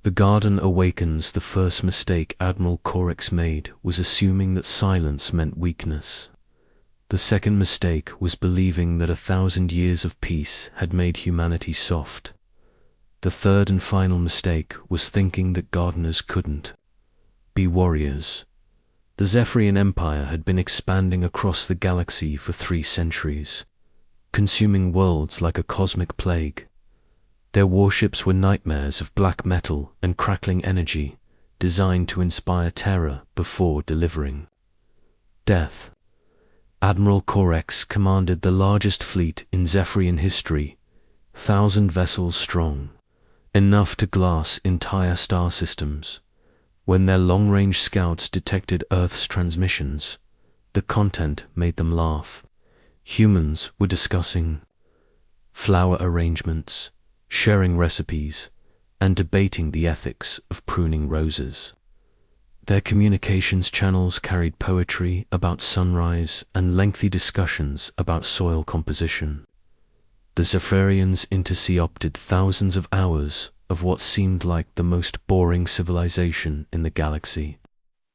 The garden awakens. The first mistake Admiral Corex made was assuming that silence meant weakness. The second mistake was believing that 1,000 years of peace had made humanity soft. The third and final mistake was thinking that gardeners couldn't be warriors. The Zephyrian Empire had been expanding across the galaxy for 3 centuries, consuming worlds like a cosmic plague. Their warships were nightmares of black metal and crackling energy, designed to inspire terror before delivering death. Admiral Corex commanded the largest fleet in Zephyrian history, 1,000 vessels strong, enough to glass entire star systems. When their long-range scouts detected Earth's transmissions, the content made them laugh. Humans were discussing flower arrangements, sharing recipes, and debating the ethics of pruning roses. Their communications channels carried poetry about sunrise and lengthy discussions about soil composition. The Zephyrians intercepted thousands of hours of what seemed like the most boring civilization in the galaxy.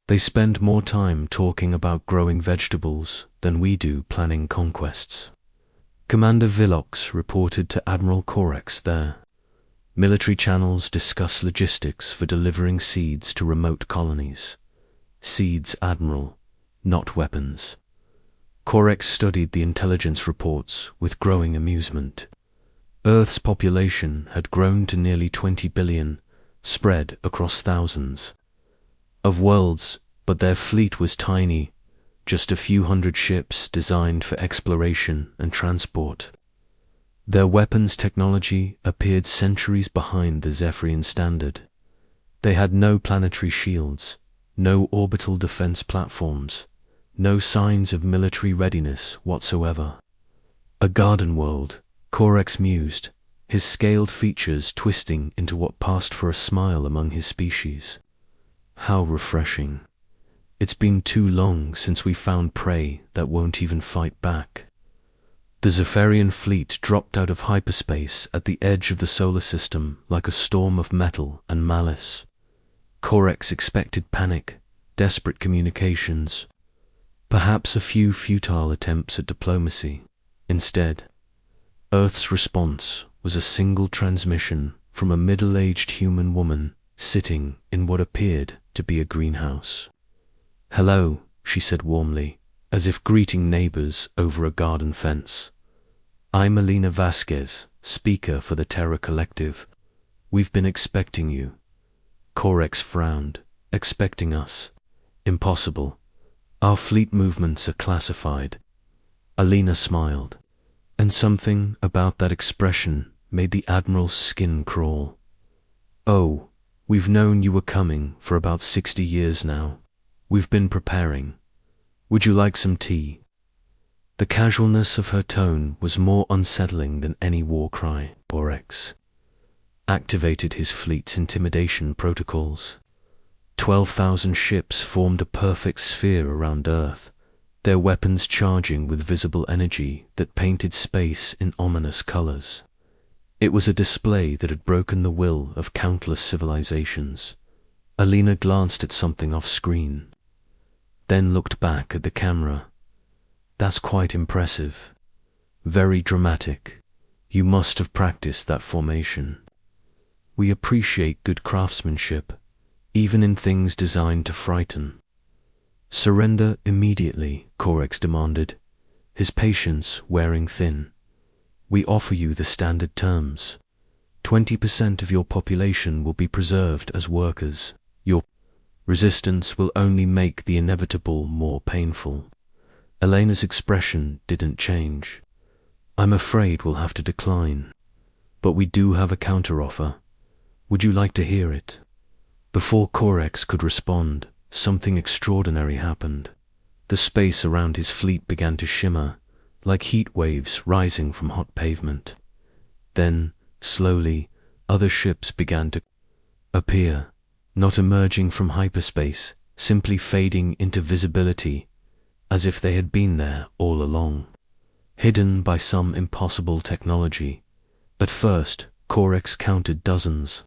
They spend more time talking about growing vegetables than we do planning conquests. Commander Villox reported to Admiral Corex there. Military channels discuss logistics for delivering seeds to remote colonies. Seeds, Admiral, not weapons. Corex studied the intelligence reports with growing amusement. Earth's population had grown to nearly 20 billion, spread across thousands of worlds, but their fleet was tiny, just a few hundred ships designed for exploration and transport. Their weapons technology appeared centuries behind the Zephyrian standard. They had no planetary shields, no orbital defense platforms, no signs of military readiness whatsoever. A garden world, Corex mused, his scaled features twisting into what passed for a smile among his species. How refreshing. It's been too long since we found prey that won't even fight back. The Zephyrian fleet dropped out of hyperspace at the edge of the solar system like a storm of metal and malice. Corex expected panic, desperate communications, perhaps a few futile attempts at diplomacy. Instead, Earth's response was a single transmission from a middle-aged human woman sitting in what appeared to be a greenhouse. "Hello," she said warmly, as if greeting neighbors over a garden fence. "I'm Alina Vasquez, speaker for the Terra Collective. We've been expecting you." Corex frowned. "Expecting us? Impossible. Our fleet movements are classified." Alina smiled, and something about that expression made the Admiral's skin crawl. "Oh, we've known you were coming for about 60 years now. We've been preparing. Would you like some tea?" The casualness of her tone was more unsettling than any war cry. Corex activated his fleet's intimidation protocols. 12,000 ships formed a perfect sphere around Earth, their weapons charging with visible energy that painted space in ominous colors. It was a display that had broken the will of countless civilizations. Alina glanced at something off-screen, then looked back at the camera. "That's quite impressive. Very dramatic. You must have practiced that formation. We appreciate good craftsmanship, even in things designed to frighten." "Surrender immediately," Corex demanded, his patience wearing thin. "We offer you the standard terms. 20% of your population will be preserved as workers. Your resistance will only make the inevitable more painful." Elena's expression didn't change. "I'm afraid we'll have to decline. But we do have a counteroffer. Would you like to hear it?" Before Corex could respond, something extraordinary happened. The space around his fleet began to shimmer, like heat waves rising from hot pavement. Then, slowly, other ships began to appear, not emerging from hyperspace, simply fading into visibility, as if they had been there all along, hidden by some impossible technology. At first, Corex counted dozens.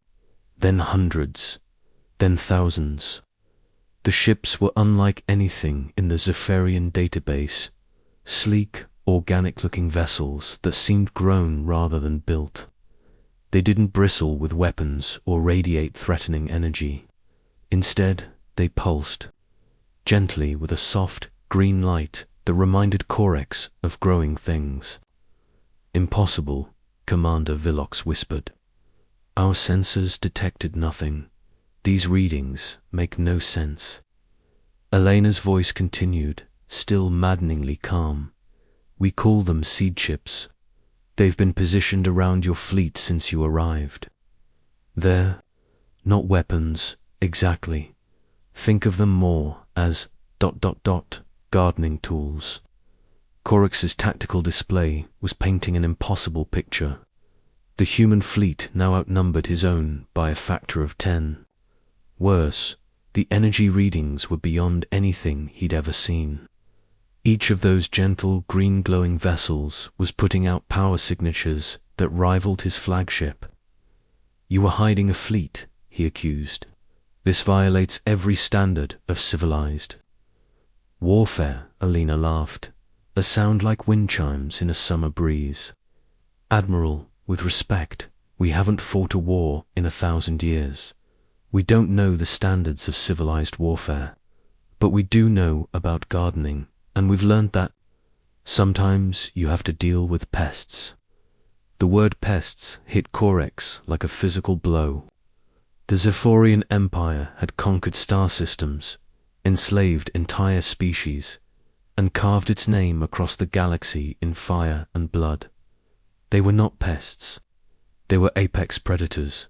then hundreds, then thousands. The ships were unlike anything in the Zephyrian database, sleek, organic-looking vessels that seemed grown rather than built. They didn't bristle with weapons or radiate threatening energy. Instead, they pulsed, gently with a soft, green light that reminded Corex of growing things. "Impossible," Commander Villox whispered. "Our sensors detected nothing. These readings make no sense." Elena's voice continued, still maddeningly calm. "We call them seed chips. They've been positioned around your fleet since you arrived. They're not weapons, exactly. Think of them more as ... gardening tools." Corex's tactical display was painting an impossible picture. The human fleet now outnumbered his own by a factor of 10. Worse, the energy readings were beyond anything he'd ever seen. Each of those gentle, green-glowing vessels was putting out power signatures that rivaled his flagship. "You were hiding a fleet," he accused. "This violates every standard of civilized warfare." Elena laughed, a sound like wind chimes in a summer breeze. "Admiral, with respect, we haven't fought a war in 1,000 years. We don't know the standards of civilized warfare, but we do know about gardening, and we've learned that sometimes you have to deal with pests." The word pests hit Corex like a physical blow. The Zephyrian Empire had conquered star systems, enslaved entire species, and carved its name across the galaxy in fire and blood. They were not pests. They were apex predators,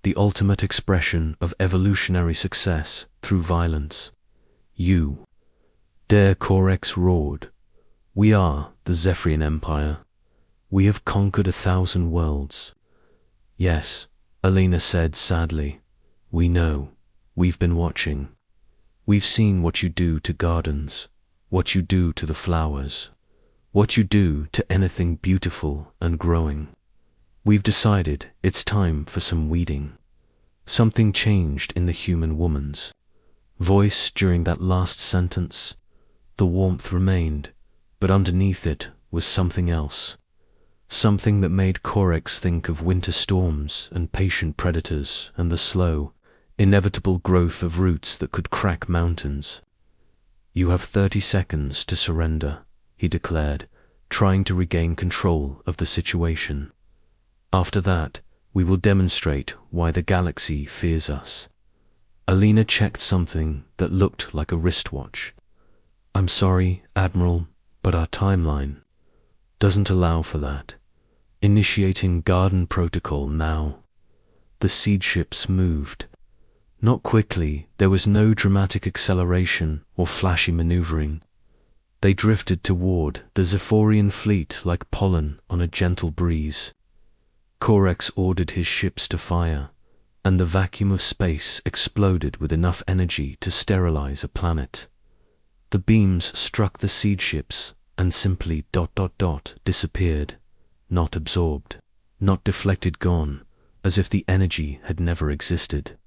the ultimate expression of evolutionary success through violence. "You dare?" Corex roared. "We are the Zephyrian Empire. We have conquered 1,000 worlds." "Yes," Elena said sadly. "We know. We've been watching. We've seen what you do to gardens, what you do to the flowers, what you do to anything beautiful and growing. We've decided it's time for some weeding." Something changed in the human woman's voice during that last sentence. The warmth remained, but underneath it was something else. Something that made Corex think of winter storms and patient predators and the slow, inevitable growth of roots that could crack mountains. "You have 30 seconds to surrender," he declared, trying to regain control of the situation. "After that, we will demonstrate why the galaxy fears us." Elena checked something that looked like a wristwatch. "I'm sorry, Admiral, but our timeline doesn't allow for that. Initiating garden protocol now." The seed ships moved. Not quickly, there was no dramatic acceleration or flashy maneuvering. They drifted toward the Zephyrian fleet like pollen on a gentle breeze. Corex ordered his ships to fire, and the vacuum of space exploded with enough energy to sterilize a planet. The beams struck the seed ships and simply ... disappeared, not absorbed, not deflected, gone, as if the energy had never existed.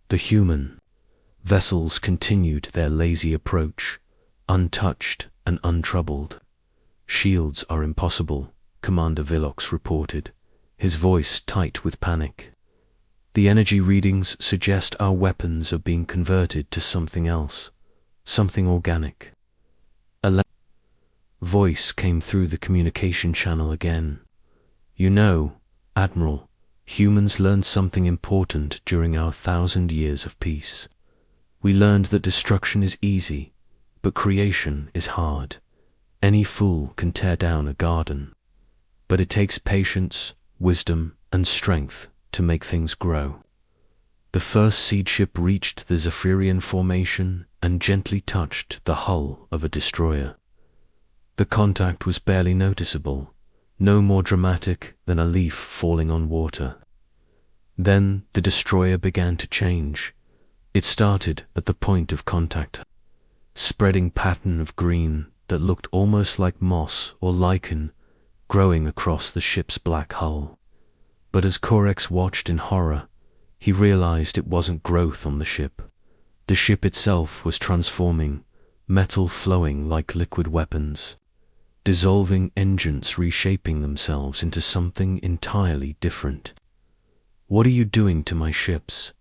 The human vessels continued their lazy approach, untouched and untroubled. "Shields are impossible," Commander Villox reported, his voice tight with panic. "The energy readings suggest our weapons are being converted to something else, something organic." A voice came through the communication channel again. "You know, Admiral, humans learned something important during our 1,000 years of peace. We learned that destruction is easy, but creation is hard. Any fool can tear down a garden, but it takes patience, wisdom, and strength to make things grow." The first seed ship reached the Zephyrian formation and gently touched the hull of a destroyer. The contact was barely noticeable, no more dramatic than a leaf falling on water. Then the destroyer began to change. It started at the point of contact, spreading pattern of green that looked almost like moss or lichen growing across the ship's black hull. But as Corex watched in horror, He realized it wasn't growth on the ship. The ship itself was transforming, metal flowing like liquid weapons, dissolving engines reshaping themselves into something entirely different. "What are you doing to my ships?"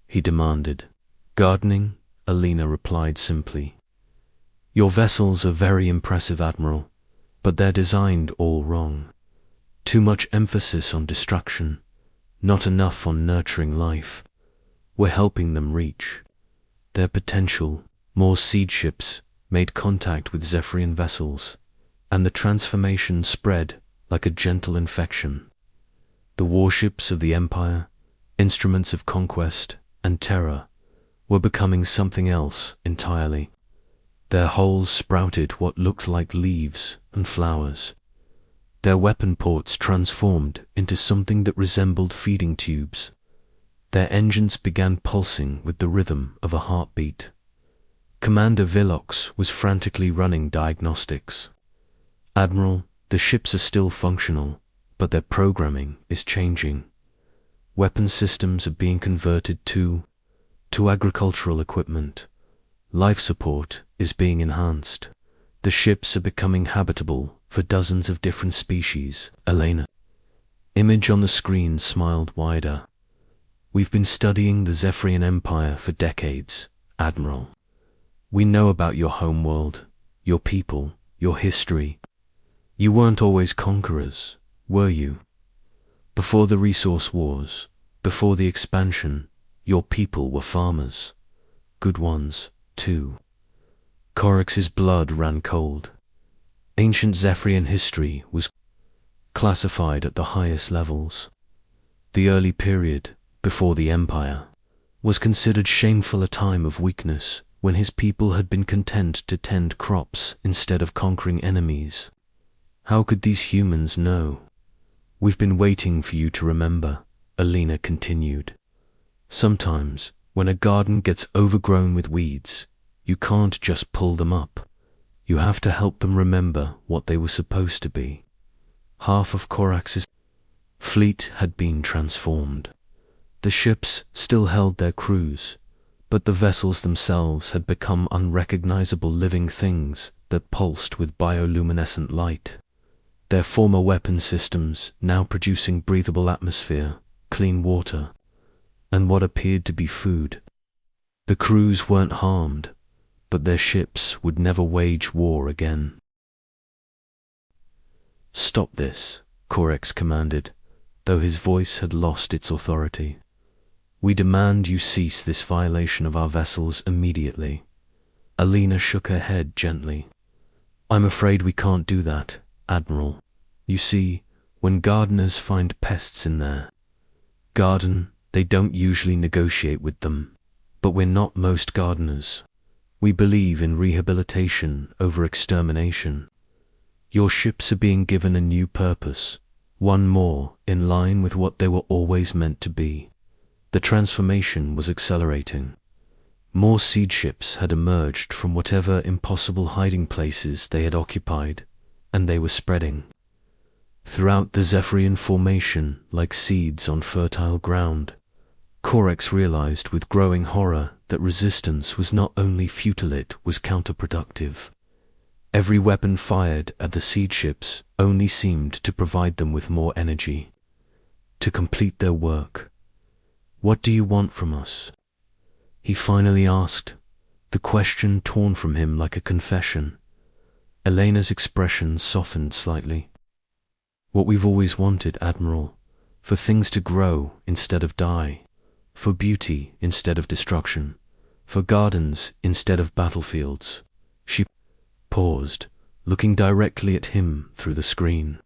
he demanded. "Gardening," Alina replied simply. "Your vessels are very impressive, Admiral, but they're designed all wrong. Too much emphasis on destruction, not enough on nurturing life. We're helping them reach their potential." More seed ships made contact with Zephyrian vessels, and the transformation spread like a gentle infection. The warships of the Empire, instruments of conquest and terror, were becoming something else entirely. Their hulls sprouted what looked like leaves and flowers. Their weapon ports transformed into something that resembled feeding tubes. Their engines began pulsing with the rhythm of a heartbeat. Commander Villox was frantically running diagnostics. "Admiral, the ships are still functional, but their programming is changing. Weapon systems are being converted to agricultural equipment. Life support is being enhanced. The ships are becoming habitable for dozens of different species." Elena. Image on the screen smiled wider. "We've been studying the Zephyrian Empire for decades, Admiral. We know about your homeworld, your people, your history. You weren't always conquerors, were you? Before the resource wars, before the expansion, your people were farmers. Good ones, too." Corax's blood ran cold. Ancient Zephyrian history was classified at the highest levels. The early period, before the Empire, was considered shameful, a time of weakness when his people had been content to tend crops instead of conquering enemies. How could these humans know? "We've been waiting for you to remember," Alina continued. "Sometimes, when a garden gets overgrown with weeds, you can't just pull them up. You have to help them remember what they were supposed to be." Half of Corax's fleet had been transformed. The ships still held their crews, but the vessels themselves had become unrecognizable living things that pulsed with bioluminescent light. Their former weapon systems now producing breathable atmosphere, clean water, and what appeared to be food. The crews weren't harmed, but their ships would never wage war again. "Stop this," Corax commanded, though his voice had lost its authority. "We demand you cease this violation of our vessels immediately." Alina shook her head gently. "I'm afraid we can't do that, Admiral. You see, when gardeners find pests in their garden, they don't usually negotiate with them. But we're not most gardeners. We believe in rehabilitation over extermination. Your ships are being given a new purpose, one more in line with what they were always meant to be." The transformation was accelerating. More seed ships had emerged from whatever impossible hiding places they had occupied, and they were spreading throughout the Zephyrian formation like seeds on fertile ground. Corax realized with growing horror that resistance was not only futile, it was counterproductive. Every weapon fired at the seed ships only seemed to provide them with more energy to complete their work. "What do you want from us?" he finally asked, the question torn from him like a confession. Elena's expression softened slightly. "What we've always wanted, Admiral, for things to grow instead of die, for beauty instead of destruction, for gardens instead of battlefields." She paused, looking directly at him through the screen.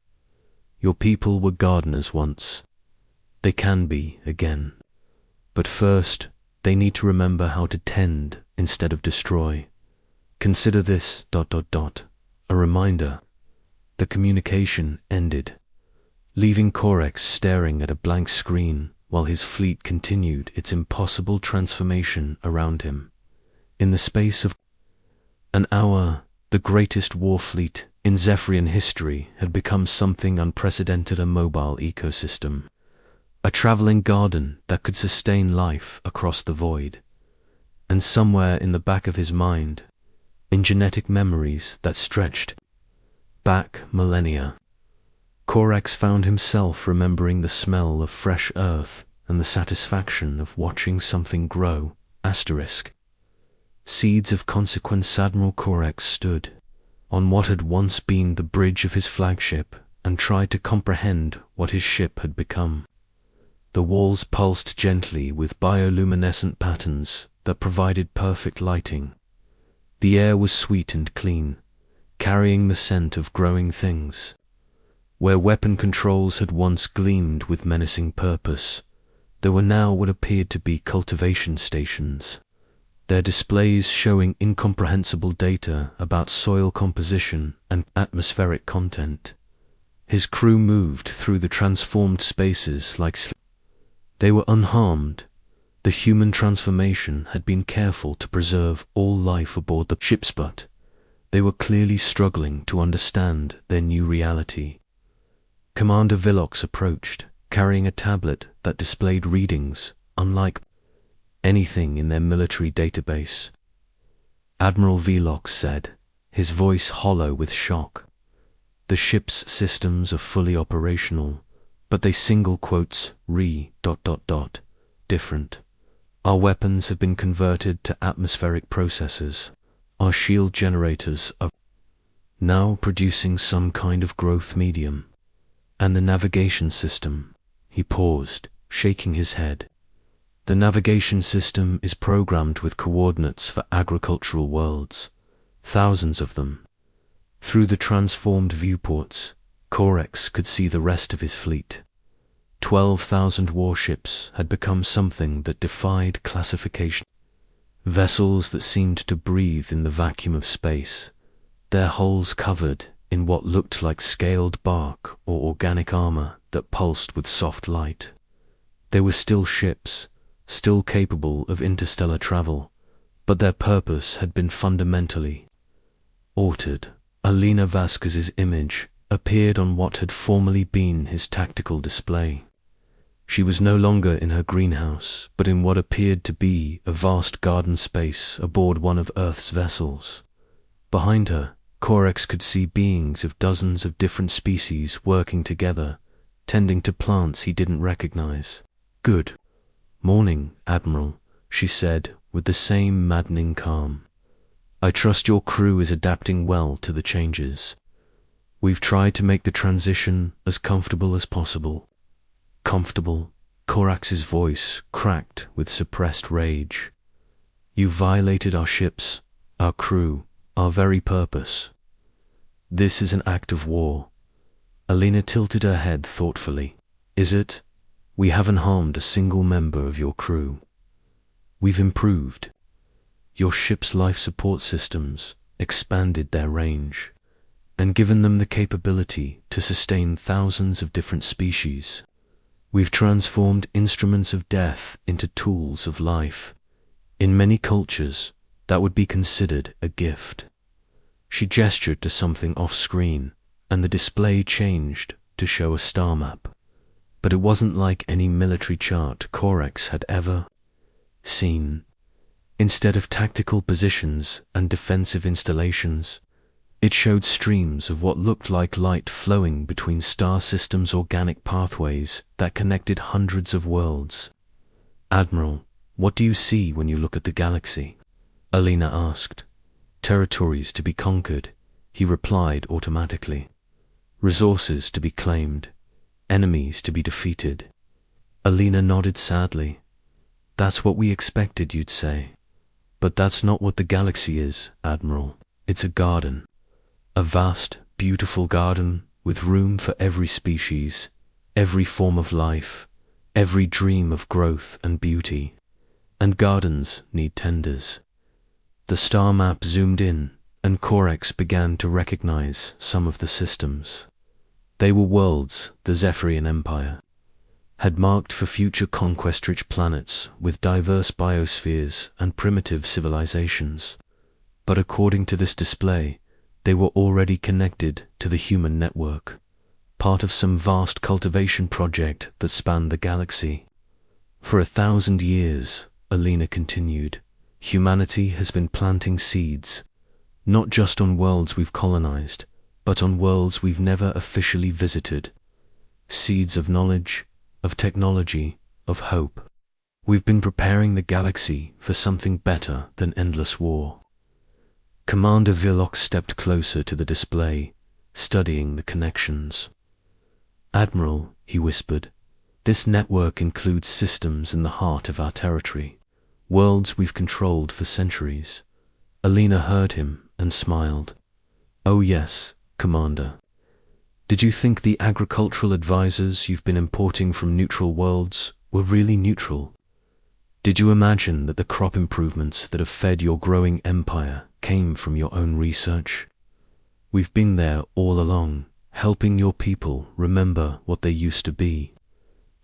"Your people were gardeners once. They can be again. But first, they need to remember how to tend instead of destroy. Consider this ... a reminder." The communication ended, leaving Corax staring at a blank screen while his fleet continued its impossible transformation around him. In the space of an hour, the greatest war fleet in Zephyrian history had become something unprecedented, a mobile ecosystem. A traveling garden that could sustain life across the void. And somewhere in the back of his mind, in genetic memories that stretched back millennia, Corax found himself remembering the smell of fresh earth and the satisfaction of watching something grow. Seeds of consequence. Admiral Corax stood on what had once been the bridge of his flagship and tried to comprehend what his ship had become. The walls pulsed gently with bioluminescent patterns that provided perfect lighting. The air was sweet and clean, carrying the scent of growing things. Where weapon controls had once gleamed with menacing purpose, there were now what appeared to be cultivation stations, their displays showing incomprehensible data about soil composition and atmospheric content. His crew moved through the transformed spaces like they were unharmed. The human transformation had been careful to preserve all life aboard the ships, but they were clearly struggling to understand their new reality. Commander Villox approached, carrying a tablet that displayed readings unlike anything in their military database. Admiral Villox said, his voice hollow with shock. The ship's systems are fully operational, but they different. Our weapons have been converted to atmospheric processors. Our shield generators are now producing some kind of growth medium. And the navigation system. He paused, shaking his head. The navigation system is programmed with coordinates for agricultural worlds, thousands of them. Through the transformed viewports, Corax could see the rest of his fleet. 12,000 warships had become something that defied classification. Vessels that seemed to breathe in the vacuum of space, their hulls covered in what looked like scaled bark or organic armor that pulsed with soft light. They were still ships, still capable of interstellar travel, but their purpose had been fundamentally altered. Alina Vasquez's image appeared on what had formerly been his tactical display. She was no longer in her greenhouse, but in what appeared to be a vast garden space aboard one of Earth's vessels. Behind her, Corax could see beings of dozens of different species working together, tending to plants he didn't recognize. "Good morning, Admiral," she said with the same maddening calm. "I trust your crew is adapting well to the changes. We've tried to make the transition as comfortable as possible." "Comfortable?" Corax's voice cracked with suppressed rage. "You violated our ships, our crew, our very purpose. This is an act of war." Alina tilted her head thoughtfully. "Is it? We haven't harmed a single member of your crew. We've improved your ship's life support systems, expanded their range, and given them the capability to sustain thousands of different species. We've transformed instruments of death into tools of life. In many cultures, that would be considered a gift." She gestured to something off-screen, and the display changed to show a star map. But it wasn't like any military chart Corax had ever seen. Instead of tactical positions and defensive installations, it showed streams of what looked like light flowing between star systems' organic pathways that connected hundreds of worlds. "Admiral, what do you see when you look at the galaxy?" Alina asked. "Territories to be conquered," he replied automatically. "Resources to be claimed, enemies to be defeated." Alina nodded sadly. "That's what we expected you'd say. But that's not what the galaxy is, Admiral. It's a garden. A vast, beautiful garden with room for every species, every form of life, every dream of growth and beauty. And gardens need tenders." The star map zoomed in, and Corax began to recognize some of the systems. They were worlds the Zephyrian Empire had marked for future conquest-rich planets with diverse biospheres and primitive civilizations. But according to this display, they were already connected to the human network. part of some vast cultivation project that spanned the galaxy. For 1,000 years, Alina continued, humanity has been planting seeds, not just on worlds we've colonized, but on worlds we've never officially visited. Seeds of knowledge, of technology, of hope. We've been preparing the galaxy for something better than endless war. Commander Villox stepped closer to the display, studying the connections. "Admiral," he whispered, "this network includes systems in the heart of our territory, worlds we've controlled for centuries." Alina heard him and smiled. "Oh yes, Commander. Did you think the agricultural advisors you've been importing from neutral worlds were really neutral? Did you imagine that the crop improvements that have fed your growing empire came from your own research? We've been there all along, helping your people remember what they used to be."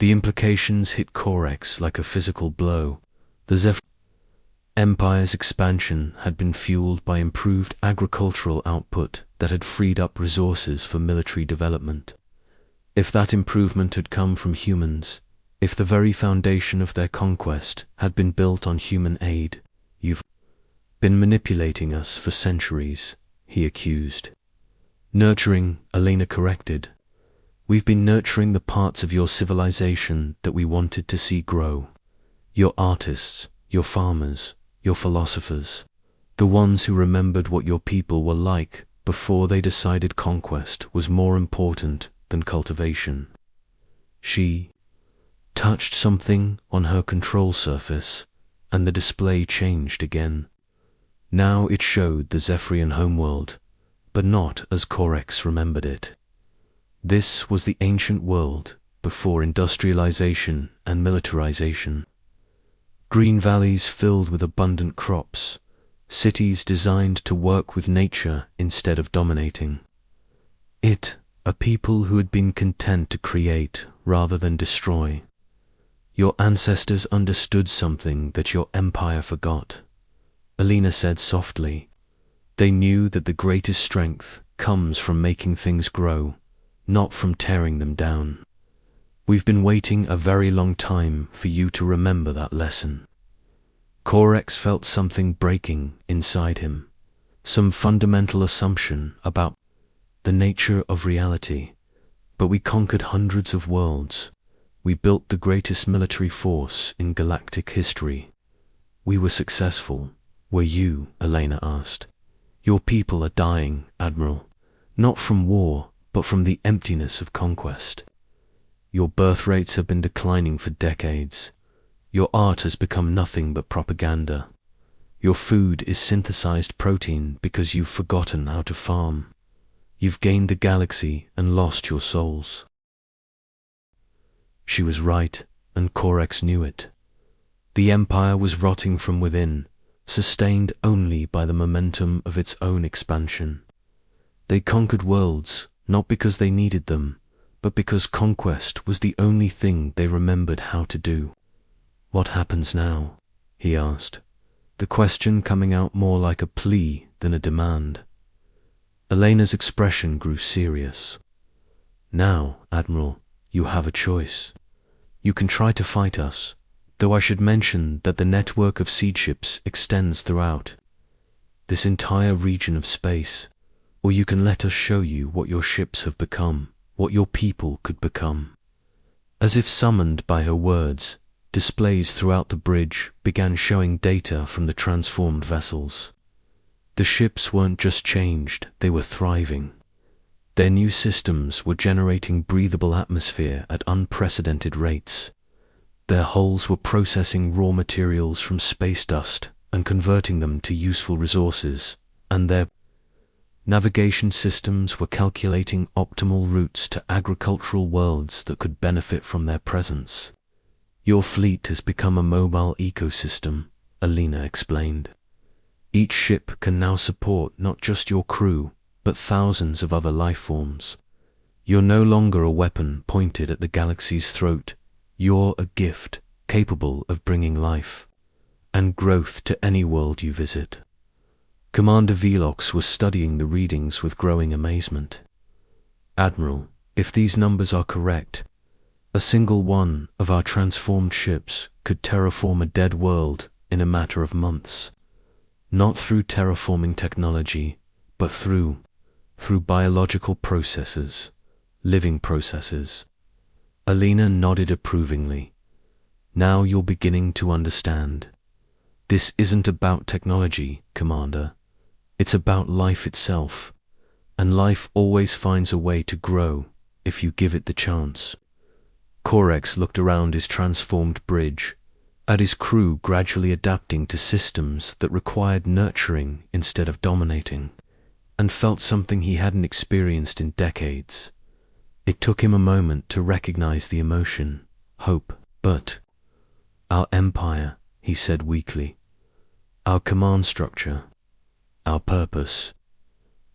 The implications hit Corex like a physical blow. The Zephyr Empire's expansion had been fueled by improved agricultural output that had freed up resources for military development. If that improvement had come from humans, if the very foundation of their conquest had been built on human aid, "You've been manipulating us for centuries," he accused. "Nurturing," Alina corrected. "We've been nurturing the parts of your civilization that we wanted to see grow. Your artists, your farmers, your philosophers, the ones who remembered what your people were like before they decided conquest was more important than cultivation." She touched something on her control surface, and the display changed again. Now it showed the Zephyrian homeworld, but not as Corex remembered it. This was the ancient world before industrialization and militarization. Green valleys filled with abundant crops, cities designed to work with nature instead of dominating. A people who had been content to create rather than destroy. "Your ancestors understood something that your empire forgot," Alina said softly. "They knew that the greatest strength comes from making things grow, not from tearing them down. We've been waiting a very long time for you to remember that lesson." Corex felt something breaking inside him, some fundamental assumption about the nature of reality. "But we conquered hundreds of worlds. We built the greatest military force in galactic history. We were successful. Were you?" Alina asked. "Your people are dying, Admiral, not from war, but from the emptiness of conquest. Your birth rates have been declining for decades. Your art has become nothing but propaganda. Your food is synthesized protein because you've forgotten how to farm. You've gained the galaxy and lost your souls." She was right, and Corex knew it. The Empire was rotting from within, sustained only by the momentum of its own expansion. They conquered worlds, not because they needed them, but because conquest was the only thing they remembered how to do. "What happens now?" he asked, the question coming out more like a plea than a demand. Elena's expression grew serious. "Now, Admiral, you have a choice. You can try to fight us, though I should mention that the network of seed ships extends throughout this entire region of space, or you can let us show you what your ships have become, what your people could become." As if summoned by her words, displays throughout the bridge began showing data from the transformed vessels. The ships weren't just changed, they were thriving. Their new systems were generating breathable atmosphere at unprecedented rates. Their hulls were processing raw materials from space dust and converting them to useful resources, and their navigation systems were calculating optimal routes to agricultural worlds that could benefit from their presence. "Your fleet has become a mobile ecosystem," Alina explained. "Each ship can now support not just your crew, but thousands of other life forms. You're no longer a weapon pointed at the galaxy's throat. You're a gift capable of bringing life and growth to any world you visit." Commander Velox was studying the readings with growing amazement. "Admiral, If these numbers are correct, a single one of our transformed ships could terraform a dead world in a matter of months. Not through terraforming technology, but through biological processes, living processes. Alina nodded approvingly. Now you're beginning to understand. This isn't about technology, Commander. It's about life itself. And life always finds a way to grow if you give it the chance. Corex looked around his transformed bridge, at his crew gradually adapting to systems that required nurturing instead of dominating, and felt something he hadn't experienced in decades. It took him a moment to recognize the emotion, hope. But our empire, he said weakly. Our command structure. Our purpose.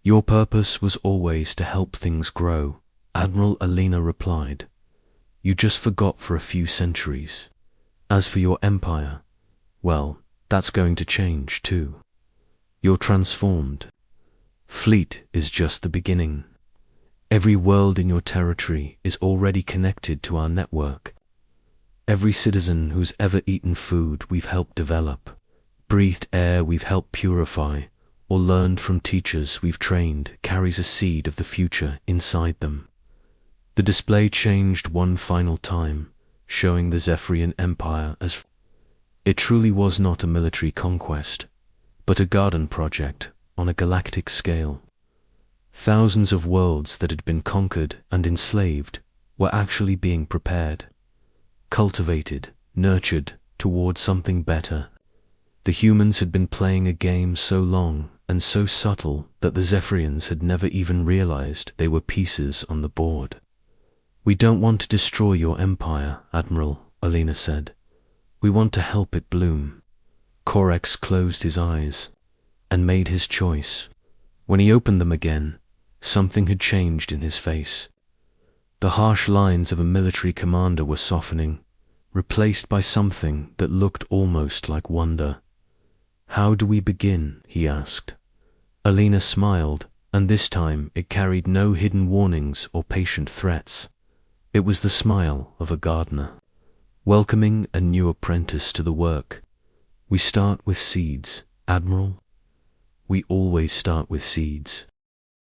Your purpose was always to help things grow, Admiral Alina replied. You just forgot for a few centuries. As for your empire, well, that's going to change too. You're transformed. Fleet is just the beginning. Every world in your territory is already connected to our network. Every citizen who's ever eaten food we've helped develop, breathed air we've helped purify, or learned from teachers we've trained carries a seed of the future inside them. The display changed one final time, showing the Zephyrian Empire as it truly was not a military conquest, but a garden project on a galactic scale. Thousands of worlds that had been conquered and enslaved were actually being prepared, cultivated, nurtured toward something better. The humans had been playing a game so long and so subtle that the Zephyrians had never even realized they were pieces on the board. We don't want to destroy your empire, Admiral, Alina said. We want to help it bloom. Corex closed his eyes and made his choice. When he opened them again, something had changed in his face. The harsh lines of a military commander were softening, replaced by something that looked almost like wonder. How do we begin? He asked. Alina smiled, and this time it carried no hidden warnings or patient threats. It was the smile of a gardener, welcoming a new apprentice to the work. We start with seeds, Admiral. We always start with seeds.